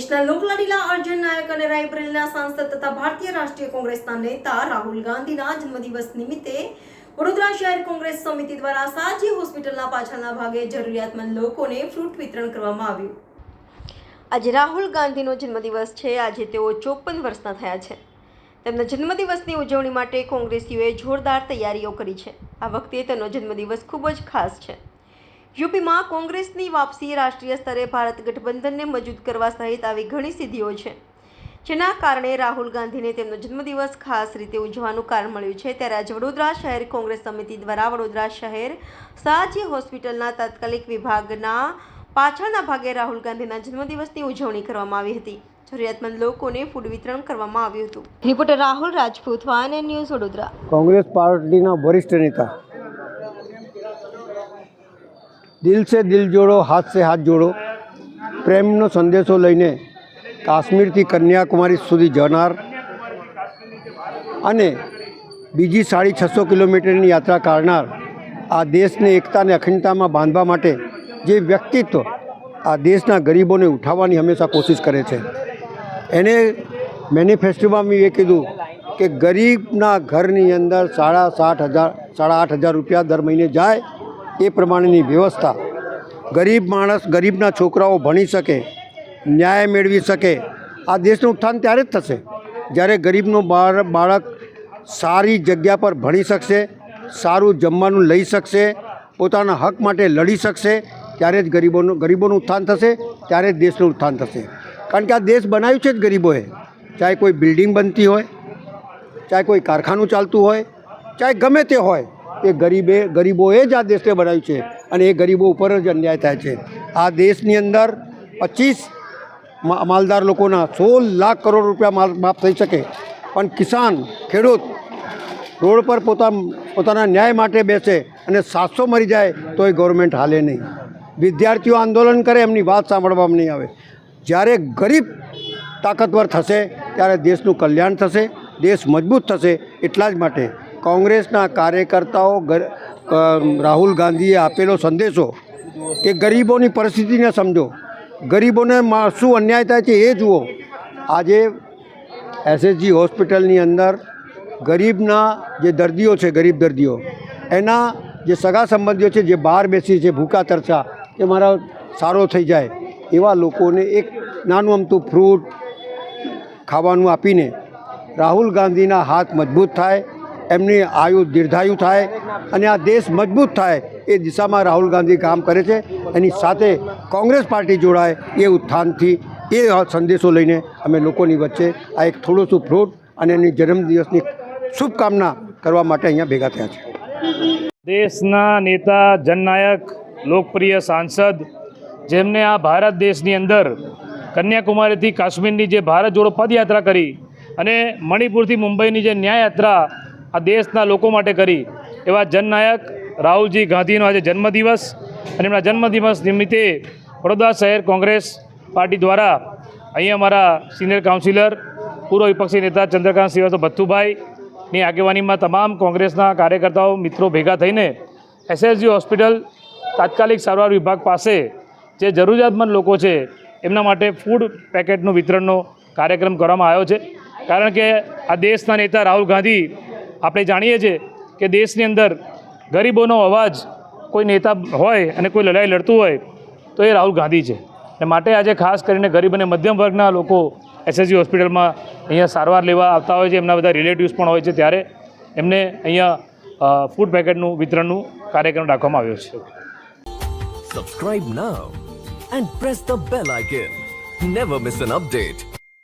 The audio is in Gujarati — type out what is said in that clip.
દેશના લોકલાડીલા અર્જુન નાયક અને રાયબરેલીના સાંસદ તથા ભારતીય રાષ્ટ્રીય કોંગ્રેસના નેતા રાહુલ ગાંધીના જન્મદિવસ નિમિત્તે વડોદરા શહેર કોંગ્રેસ સમિતિ દ્વારા સાજી હોસ્પિટલના પાછળના ભાગે જરૂરિયાતમંદ લોકોને ફ્રૂટ વિતરણ કરવામાં આવ્યું। આજે રાહુલ ગાંધીનો જન્મદિવસ છે। આજે તેઓ 54 વર્ષના થયા છે। તેમના જન્મદિવસની ઉજવણી માટે કોંગ્રેસીઓએ જોરદાર તૈયારીઓ કરી છે। આ વખતે તેનો જન્મદિવસ ખૂબ જ ખાસ છે। યુપીમાં કોંગ્રેસની વાપસી, રાષ્ટ્રીય સ્તરે ભારત ગઠબંધનને મજબૂત કરવા સહિત આવી ઘણી સિદ્ધિઓ છે, જેના કારણે રાહુલ ગાંધીને તેમનો જન્મદિવસ ખાસ રીતે ઉજવવાનું કારણ મળ્યું છે। ત્યારે આજે વડોદરા શહેર કોંગ્રેસ સમિતિ દ્વારા વડોદરા શહેર સાજી હોસ્પિટલના તાત્કાલિક વિભાગના પાછળના ભાગે રાહુલ ગાંધીના જન્મદિવસની ઉજવણી કરવામાં આવી હતી। જરૂરિયાતમંદ લોકોને ફૂડ વિતરણ કરવામાં આવ્યું હતું। Reporter Rahul Rajput, van news, Vadodara. Congress પાર્ટીના વરિષ્ઠ નેતા દિલ સે દિલ જોડો, હાથ સે હાથ જોડો પ્રેમનો સંદેશો લઈને કાશ્મીરથી કન્યાકુમારી સુધી જનાર અને બીજી 650 કિલોમીટરની યાત્રા કરનાર આ દેશને એકતા અને અખંડતામાં બાંધવા માટે જે વ્યક્તિત્વ આ દેશના ગરીબોને ઉઠાવવાની હંમેશા કોશિશ કરે છે, એને મેનિફેસ્ટોમાં મેં એ કીધું કે ગરીબના ઘરની અંદર 8,500 રૂપિયા દર મહિને જાય, એ પ્રમાણેની વ્યવસ્થા, ગરીબ માણસ, ગરીબના છોકરાઓ ભણી શકે, ન્યાય મેળવી શકે। આ દેશનું ઉત્થાન ત્યારે જ થશે જ્યારે ગરીબનું બાળક સારી જગ્યા પર ભણી શકશે, સારું જમવાનું લઈ શકશે, પોતાના હક માટે લડી શકશે, ત્યારે જ ગરીબોનું ઉત્થાન થશે, ત્યારે જ દેશનું ઉત્થાન થશે। કારણ કે આ દેશ બનાવ્યું છે જ ગરીબોએ, ચાહે કોઈ બિલ્ડિંગ બનતી હોય, ચાહે કોઈ કારખાનું ચાલતું હોય, ચાહે ગમે તે હોય, એ ગરીબોએ જ આ દેશને બનાવ્યું છે અને એ ગરીબો ઉપર જ અન્યાય થાય છે। આ દેશની અંદર 25 માલદાર લોકોના 16 લાખ કરોડ રૂપિયા માફ થઈ શકે, પણ કિસાન, ખેડૂત રોડ પર પોતાના ન્યાય માટે બેસે અને 700 મરી જાય તો એ ગવર્મેન્ટ હાલે નહીં। વિદ્યાર્થીઓ આંદોલન કરે, એમની વાત સાંભળવામાં નહીં આવે। જ્યારે ગરીબ તાકાતવર થશે ત્યારે દેશનું કલ્યાણ થશે, દેશ મજબૂત થશે। એટલા જ માટે કોંગ્રેસના કાર્યકર્તાઓ રાહુલ ગાંધીએ આપેલો સંદેશો કે ગરીબોની પરિસ્થિતિને સમજો, ગરીબોને શું અન્યાય થાય છે એ જુઓ। આજે એસએસજી હોસ્પિટલની અંદર ગરીબના જે દર્દીઓ છે, ગરીબ દર્દીઓ, એના જે સગા સંબંધીઓ છે, જે બહાર બેસી છે ભૂખા તરસા, એ મારા સારો થઈ જાય એવા લોકોને એક નાનું અમતું ફ્રૂટ ખાવાનું આપીને રાહુલ ગાંધીના હાથ મજબૂત થાય, એમની આયુ દીર્ઘાયુ થાય અને આ દેશ મજબૂત થાય, એ દિશામાં રાહુલ ગાંધી કામ કરે છે। એની સાથે કોંગ્રેસ પાર્ટી જોડાય એ ઉત્થાનથી, એ સંદેશો લઈને અમે લોકોની વચ્ચે આ એક થોડું ફ્રૂટ અને એની જન્મદિવસની શુભકામના કરવા માટે અહીંયા ભેગા થયા છે। દેશના નેતા, જનનાયક, લોકપ્રિય સાંસદ, જેમને આ ભારત દેશની અંદર કન્યાકુમારીથી કાશ્મીરની જે ભારત જોડો પદયાત્રા કરી અને મણિપુરથી મુંબઈની જે ન્યાયયાત્રા આ દેશના લોકો માટે કરી, એવા જનનાયક રાહુલજી ગાંધીનો આજે જન્મદિવસ અને એમના જન્મદિવસ નિમિત્તે વડોદરા શહેર કોંગ્રેસ પાર્ટી દ્વારા અહીં અમારા સિનિયર કાઉન્સિલર, પૂર્વ વિપક્ષી નેતા ચંદ્રકાંત શ્રીવાસ્તવ ભથ્થુભાઈની આગેવાનીમાં તમામ કોંગ્રેસના કાર્યકર્તાઓ, મિત્રો ભેગા થઈને એસએસજી હોસ્પિટલ તાત્કાલિક સારવાર વિભાગ પાસે જે જરૂરિયાતમંદ લોકો છે એમના માટે ફૂડ પેકેટનું વિતરણનો કાર્યક્રમ કરવામાં આવ્યો છે। કારણ કે આ દેશના નેતા રાહુલ ગાંધી, આપણે જાણીએ છીએ કે દેશની અંદર ગરીબોનો અવાજ કોઈ નેતા હોય અને કોઈ લડાઈ લડતું હોય તો એ રાહુલ ગાંધી છે। અને માટે આજે ખાસ કરીને ગરીબ અને મધ્યમ વર્ગના લોકો એસએસજી હોસ્પિટલમાં અહીંયા સારવાર લેવા આવતા હોય છે, એમના બધા રિલેટિવ્સ પણ હોય છે, ત્યારે એમને અહીંયા ફૂડ પેકેટનું વિતરણનું કાર્યક્રમ રાખવામાં આવ્યો છે। Subscribe now and press the bell icon. Never miss an update.